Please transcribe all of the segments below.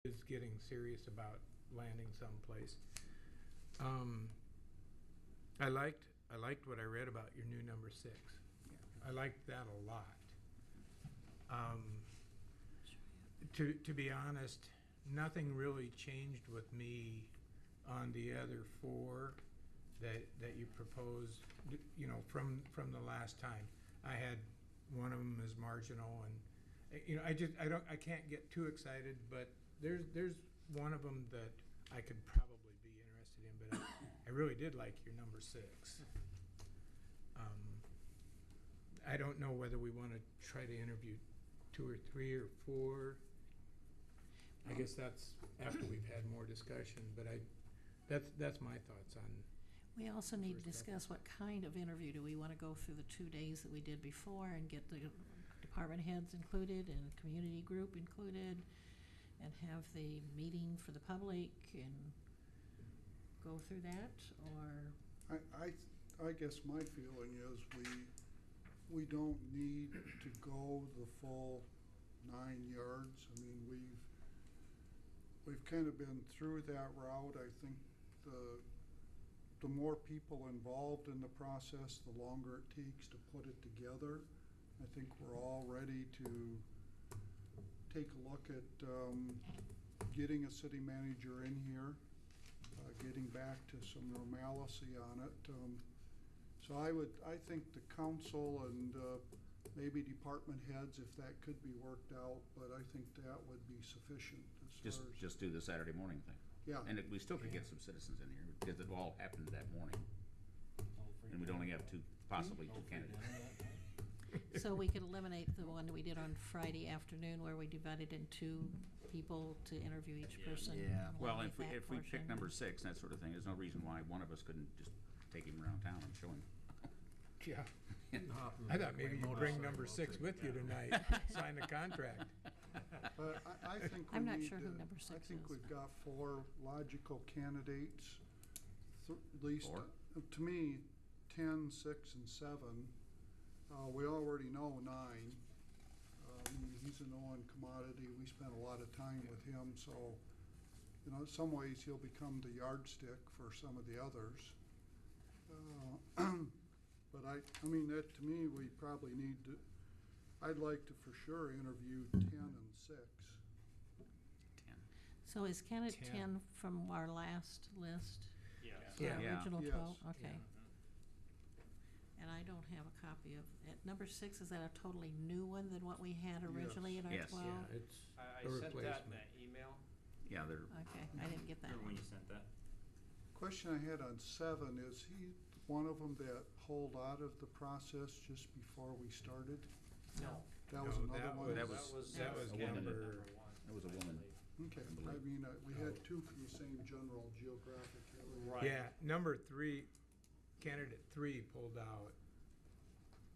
is getting serious about landing someplace. I liked what I read about your new number 6. I liked that a lot. To be honest, nothing really changed with me on the other 4 that you proposed, you know, from the last time. I had one of them as marginal, and you know, I can't get too excited, but there's one of them that I could probably be interested in, but I really did like your number 6. I don't know whether we want to try to interview 2 or 3 or 4. I guess that's after we've had more discussion, but that's my thoughts on. We also need to discuss what kind of interview. Do we want to go through the 2 days that we did before and get the department heads included and community group included and have the meeting for the public and go through that? Or I guess my feeling is we don't need to go the full 9 yards. I mean, we've kind of been through that route. I think the more people involved in the process, the longer it takes to put it together. I think we're all ready to take a look at getting a city manager in here, getting back to some normalcy on it. So I think the council and maybe department heads, if that could be worked out, but I think that would be sufficient. Just do the Saturday morning thing. Yeah. And we still could get some citizens in here because it all happened that morning. And we'd only have possibly two candidates. so we could eliminate the one we did on Friday afternoon where we divided in 2 people to interview each person. Yeah. Well, Eliminate that if we portion. pick number 6, that sort of thing, there's no reason why one of us couldn't just take him around town and show him. Yeah. I thought maybe you'd bring number 6 with you tonight, sign the contract. But I think I'm not sure who number 6 I think is. we've got 4 logical candidates, at least 4? To me, 10, 6, and 7. We already know 9. He's a known commodity. We spent a lot of time with him, so you know, in some ways he'll become the yardstick for some of the others. But I mean, that to me, we probably need to. I'd like to for sure interview 10 and 6. 10. So is candidate 10. 10 from our last list? Yes. The Yeah. original Yes. 12? Okay. Yeah. And I don't have a copy of it. Number 6, is that a totally new one than what we had originally in our Yes. 12? Yeah, it's I a sent that in replacement. the email. Yeah, they're. Okay, I didn't get that Remember when one. you sent that? Question I had on 7, is he one of them that pulled out of the process just before we started? No. That was No, another that one? was- that was number- one. that was a woman. Okay, I mean, we had 2 from the same general geographic area. Right. Yeah, number 3, candidate 3 pulled out.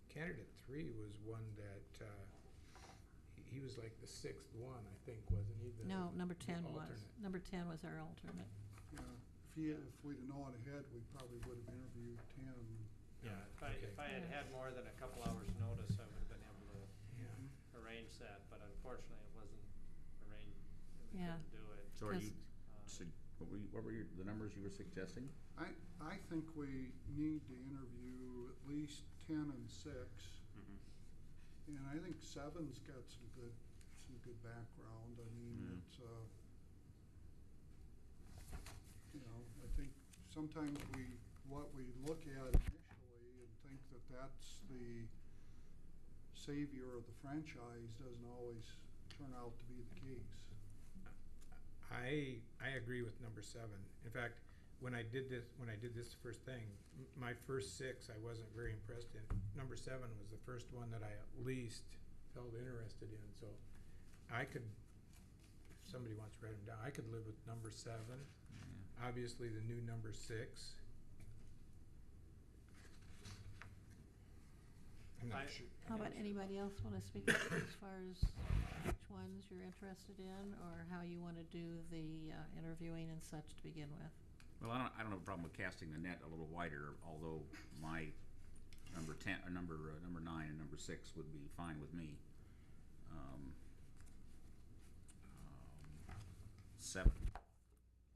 Candidate 3 was one that he was like the 6th one, I think, wasn't he? No, number 10 the was. alternate. Number 10 was our alternate. Yeah, if we'd have known ahead, we probably would have interviewed 10. Yeah, If I okay. had had more than a couple hours' notice, I would have been able Yeah. to arrange that, but unfortunately, it wasn't arranged. We Yeah. couldn't do it. So are you? Um, What were the numbers you were suggesting? I think we need to interview at least 10 and 6. And I think 7's got some good background. I mean, it's, you know, I think sometimes what we look at initially and think that that's the savior of the franchise doesn't always turn out to be the case. I agree with number 7. In fact, when I did this first thing, my first 6 I wasn't very impressed in. Number 7 was the first one that I at least felt interested in. So I could, if somebody wants to write them down, I could live with number 7. Yeah. Obviously, the new number 6. I'm not sure. How about anybody else want to speak up as far as which ones you're interested in or how you want to do the interviewing and such to begin with? Well, I don't have a problem with casting the net a little wider, although my number 10, or number 9 and number 6 would be fine with me. 7.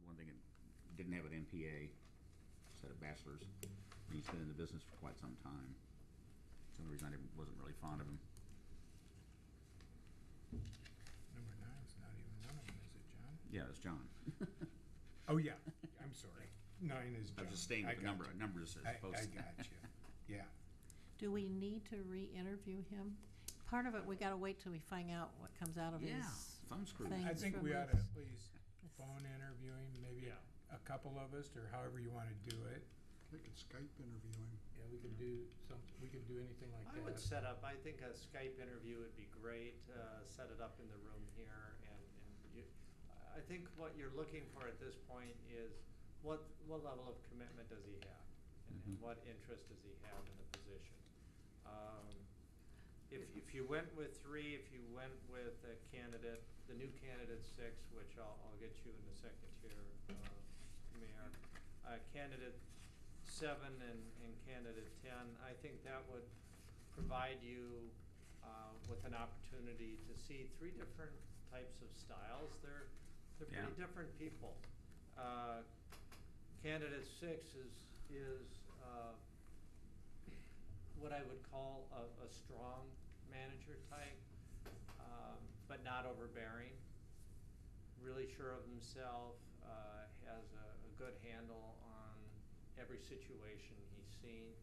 One thing, it didn't have an MPA, just had a bachelor's. And he's been in the business for quite some time. That's the only reason wasn't really fond of him. Number 9's not even one of them, is it, John? Yeah, it's John. Oh, yeah, I'm sorry. 9 is I John. was just staying with the got number, you. numbers as I opposed to. got you, yeah. Do we need to re-interview him? Part of it, we gotta wait till we find out what comes out of his Yeah, thumbscrew. thing. I Thanks think for we ought this. to at least This- phone interview him, maybe Yeah. a couple of us, or however you want to do it. They could Skype interview him. Yeah, we could do we could do anything like I that. would set up, I think a Skype interview would be great, set it up in the room here, and you, I think what you're looking for at this point is what level of commitment does he have? And Mhm. what interest does he have in the position? If you went with 3, if you went with a candidate, the new candidate 6, which I'll get you in a second here, Mayor, candidate 7 and candidate 10, I think that would provide you with an opportunity to see 3 different types of styles. They're Yeah. pretty different people. Candidate 6 is what I would call a strong manager type, but not overbearing. Really sure of himself, has a good handle on every situation he's seen.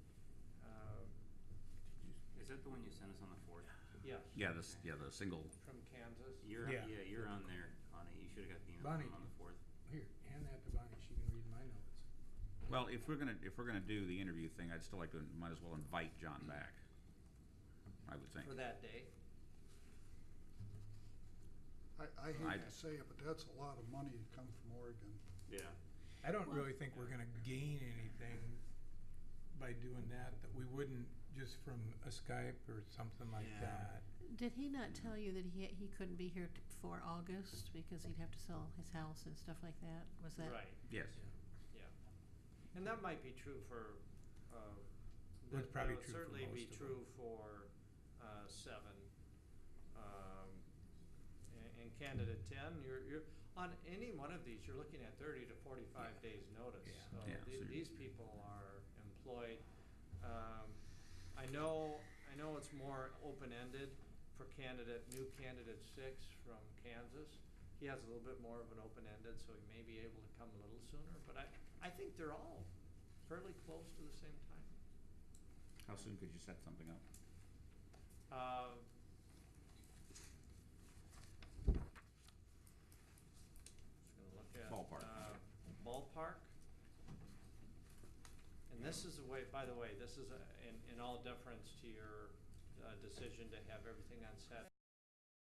Is that the one you sent us on the 4th? Yes. Yeah, the single. From Kansas. You're Yeah. you're on there on it. You should have got the email Bonnie. on the 4th. Here, hand that to Bonnie, she can read my notes. Well, if we're gonna do the interview thing, I'd still like to, might as well invite John back. I would think. For that day. I hate I'd- to say it, but that's a lot of money to come from Oregon. Yeah. I don't Well- really think we're gonna gain anything by doing that we wouldn't just from a Skype or something like Yeah. that. Did he not tell you that he couldn't be here before August because he'd have to sell his house and stuff like that? Was that? Right, Yes. yeah. And that might be true for, It's probably that would true for certainly be most of true for 7. And candidate 10, you're, on any one of these, you're looking at 30 to 45 days notice. Yeah. So Yeah, so- these people are employed. I know it's more open-ended for new candidate 6 from Kansas. He has a little bit more of an open-ended, so he may be able to come a little sooner, but I think they're all fairly close to the same time. How soon could you set something up? Just gonna look at. Ballpark. Ballpark. And this is the way, by the way, this is in all deference to your decision to have everything on set